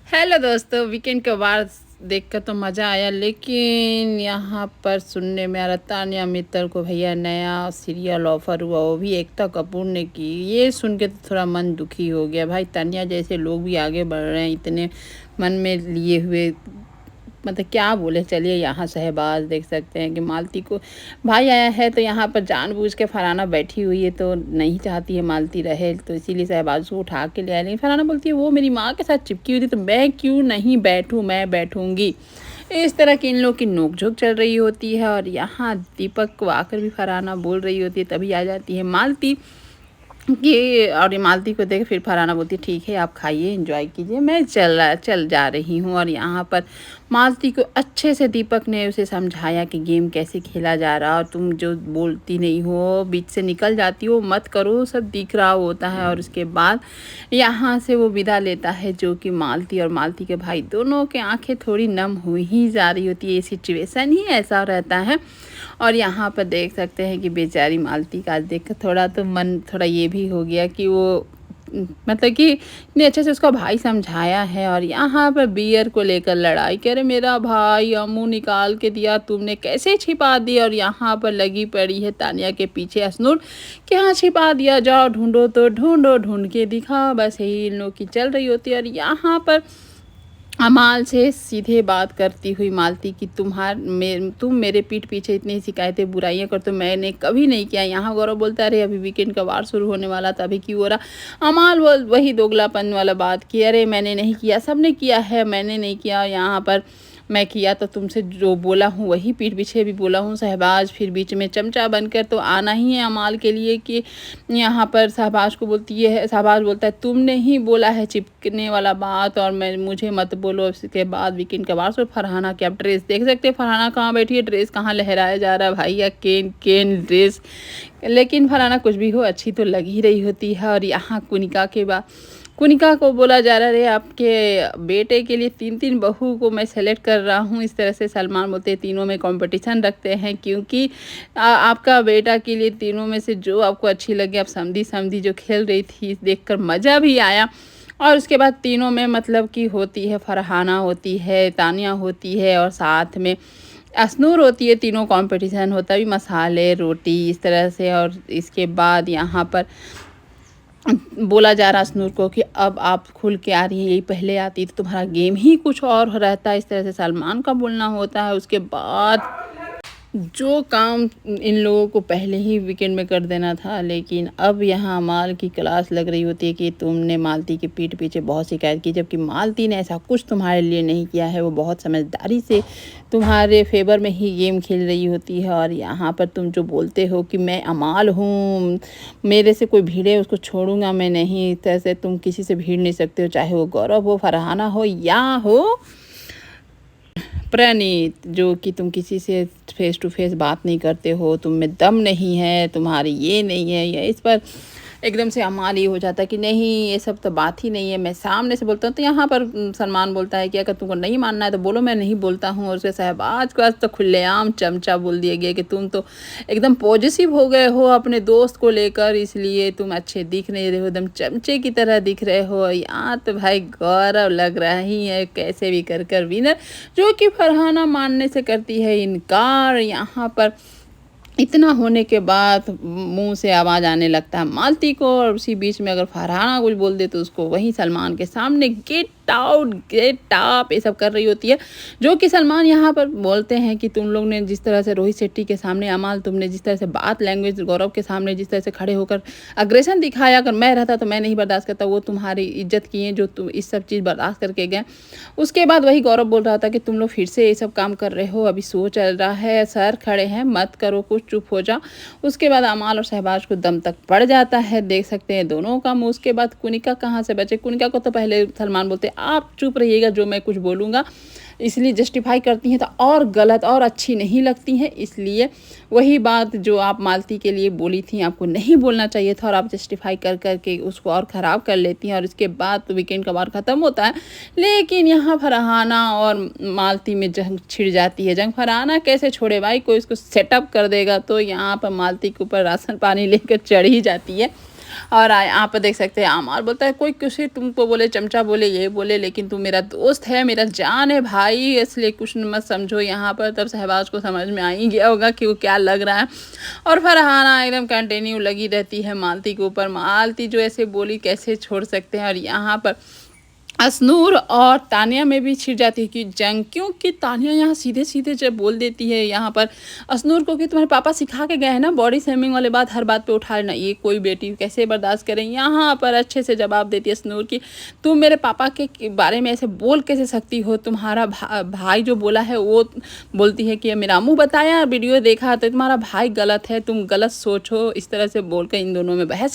Hello दोस्तों, weekend के बाद देखकर तो मज़ा आया, लेकिन यहाँ पर सुनने में आ रहा तान्या मित्तल को भैया नया सीरियल ऑफर हुआ, वो भी एकता कपूर ने की। ये सुन के तो थोड़ा मन दुखी हो गया। भाई तान्या जैसे लोग भी आगे बढ़ रहे हैं इतने मन में लिए हुए, मतलब क्या बोले। चलिए यहाँ शहबाज देख सकते हैं कि मालती को भाई आया है, तो यहाँ पर जानबूझ के फरहाना बैठी हुई है, तो नहीं चाहती है मालती रहे, तो इसीलिए शहबाज उसको उठा के ले आया। लेकिन फरहाना बोलती है वो मेरी माँ के साथ चिपकी हुई थी, तो मैं क्यों नहीं बैठूँ, मैं बैठूँगी। इस तरह की इन लोग की नोकझोंक चल रही होती है। और यहाँ दीपक को आकर भी फरहाना बोल रही होती है, तभी आ जाती है मालती कि, और ये मालती को देख फिर फरहाना बोलती है ठीक है आप खाइए, एंजॉय कीजिए, मैं चल जा रही हूँ। और यहाँ पर मालती को अच्छे से दीपक ने उसे समझाया कि गेम कैसे खेला जा रहा, और तुम जो बोलती नहीं हो, बीच से निकल जाती हो, मत करो, सब दिख रहा होता है। और उसके बाद यहाँ से वो विदा लेता है, जो कि मालती और मालती के भाई दोनों के आंखें थोड़ी नम हो ही जा रही होती है। ये सिचुएशन ही ऐसा रहता है। और यहाँ पर देख सकते हैं कि बेचारी मालती का देख कर थोड़ा तो मन थोड़ा ये भी हो गया कि वो मतलब कि इतने अच्छे से उसका भाई समझाया है। और यहाँ पर बियर को लेकर लड़ाई, कह रहे मेरा भाई मुंह निकाल के दिया तुमने, कैसे छिपा दिया। और यहाँ पर लगी पड़ी है तानिया के पीछे असनूर कि हाँ छिपा दिया, जाओ ढूंढो, तो ढूंढो, ढूंढ के दिखा। बस यही इन लोग की चल रही होती है। और यहाँ पर अमाल से सीधे बात करती हुई मालती कि तुम मेरे पीठ पीछे इतनी शिकायतें बुराइयां करते हो, मैंने कभी नहीं किया। यहाँ गौरव बोलता अरे अभी वीकेंड का वार शुरू होने वाला था, अभी क्यों हो रहा। अमाल बोल वही दोगलापन वाला बात कि अरे मैंने नहीं किया, सबने किया है, मैंने नहीं किया। यहाँ पर मैं किया तो तुमसे जो बोला हूँ वही पीठ पीछे भी बोला हूँ। शहबाज फिर बीच में चमचा बनकर तो आना ही है अमाल के लिए कि यहाँ पर शहबाज को बोलती है, शहबाज बोलता है तुमने ही बोला है चिपकने वाला बात, और मैं मुझे मत बोलो। इसके बाद वीकेंड के बाद फरहाना की आप ड्रेस देख सकते हैं, फरहाना कहाँ बैठी है, ड्रेस कहाँ लहराया जा रहा है भाई, या केन केन ड्रेस। लेकिन फरहाना कुछ भी हो अच्छी तो लग ही रही होती है। और यहाँ कुनिका के बाद कुनिका को बोला जा रहा है आपके बेटे के लिए 3-3 बहू को मैं सेलेक्ट कर रहा हूँ। इस तरह से सलमान बोलते हैं तीनों में कंपटीशन रखते हैं, क्योंकि आपका बेटा के लिए तीनों में से जो आपको अच्छी लगे। आप समधी समधी जो खेल रही थी देखकर मज़ा भी आया। और उसके बाद तीनों में मतलब कि होती है फरहाना, होती है तानिया, होती है और साथ में असनूर होती है। तीनों कंपटीशन होता है भी मसाले रोटी इस तरह से। और इसके बाद यहाँ पर बोला जा रहा असनूर को कि अब आप खुल के आ रही है, यही पहले आती तो तुम्हारा गेम ही कुछ और रहता है। इस तरह से सलमान का बोलना होता है। उसके बाद जो काम इन लोगों को पहले ही वीकेंड में कर देना था, लेकिन अब यहाँ माल की क्लास लग रही होती है कि तुमने मालती के पीठ पीछे बहुत शिकायत की, जबकि मालती ने ऐसा कुछ तुम्हारे लिए नहीं किया है। वो बहुत समझदारी से तुम्हारे फेवर में ही गेम खेल रही होती है। और यहाँ पर तुम जो बोलते हो कि मैं अमाल हूँ, मेरे से कोई भिड़े उसको छोड़ूंगा मैं नहीं, इस तरह से तुम किसी से भिड़ नहीं सकते हो, चाहे वो गौरव हो, फरहाना हो या हो प्रणीत, जो कि तुम किसी से फेस टू फेस बात नहीं करते हो, तुम में दम नहीं है, तुम्हारी ये नहीं है। या इस पर एकदम से अमाल ये हो जाता है कि नहीं ये सब तो बात ही नहीं है, मैं सामने से बोलता हूँ। तो यहाँ पर सलमान बोलता है कि अगर तुमको नहीं मानना है तो बोलो, मैं नहीं बोलता हूँ। और उसके शहबाज को आज तो खुलेआम चमचा बोल दिया गया कि तुम तो एकदम पॉजिटिव हो गए हो अपने दोस्त को लेकर, इसलिए तुम अच्छे दिख नहीं रहे हो, एकदम चमचे की तरह दिख रहे हो। यहाँ तो भाई गौरव लग रहा ही है कैसे भी कर विनर, जो कि फरहाना मानने से करती है इनकार। यहाँ पर इतना होने के बाद मुंह से आवाज़ आने लगता है मालती को, और उसी बीच में अगर फरहाना कुछ बोल दे तो उसको वहीं सलमान के सामने गेट आउट, गेट अप, ये सब कर रही होती है। जो कि सलमान यहाँ पर बोलते हैं कि तुम लोग ने जिस तरह से रोहित शेट्टी के सामने अमाल, तुमने जिस तरह से बात लैंग्वेज गौरव के सामने जिस तरह से खड़े होकर अग्रेशन दिखाया, अगर मैं रहता तो मैं नहीं बर्दाश्त करता। वो तुम्हारी इज्जत किए जो तुम इस सब चीज़ बर्दाश्त करके गए। उसके बाद वही गौरव बोल रहा था कि तुम लोग फिर से ये सब काम कर रहे हो, अभी शो चल रहा है, सर खड़े हैं, मत करो कुछ, चुप हो जाओ। उसके बाद अमाल और शहबाज को दम तक पड़ जाता है, देख सकते हैं दोनों का मुँह। उसके बाद कुनिका कहाँ से बचे, कुनिका को तो पहले सलमान बोलते आप चुप रहिएगा, जो मैं कुछ बोलूँगा, इसलिए जस्टिफाई करती हैं तो और गलत और अच्छी नहीं लगती हैं। इसलिए वही बात जो आप मालती के लिए बोली थी आपको नहीं बोलना चाहिए था, और आप जस्टिफाई कर के उसको और ख़राब कर लेती हैं। और इसके बाद तो वीकेंड का वार ख़त्म होता है, लेकिन यहाँ फरहाना और मालती में जंग छिड़ जाती है। जंग फरहाना कैसे छोड़े भाई, कोई इसको सेटअप कर देगा, तो यहाँ पर मालती के ऊपर राशन पानी लेकर चढ़ ही जाती है। और यहाँ पर देख सकते हैं अमार बोलता है कोई किसी तुमको बोले चमचा बोले ये बोले, लेकिन तू मेरा दोस्त है, मेरा जान है भाई, इसलिए कुछ मत समझो यहाँ पर। तब शहबाज को समझ में आ ही गया होगा कि वो क्या लग रहा है। और फरहाना एकदम कंटिन्यू लगी रहती है मालती के ऊपर। मालती जो ऐसे बोली कैसे छोड़ सकते हैं। और यहाँ पर असनूर और तानिया में भी छिड़ जाती है कि जंग, क्योंकि तानिया यहाँ सीधे सीधे जब बोल देती है यहाँ पर असनूर को कि तुम्हारे पापा सिखा के गए हैं ना बॉडी शेमिंग वाले बात हर बात पे उठा लेना, ये कोई बेटी कैसे बर्दाश्त करें। यहाँ पर अच्छे से जवाब देती है असनूर की तुम मेरे पापा के बारे में ऐसे बोल कैसे सकती हो, तुम्हारा भाई जो बोला है वो बोलती है कि मेरा मुँह बताया वीडियो देखा तो तुम्हारा भाई गलत है, तुम गलत सोचो। इस तरह से बोल कर इन दोनों में बहस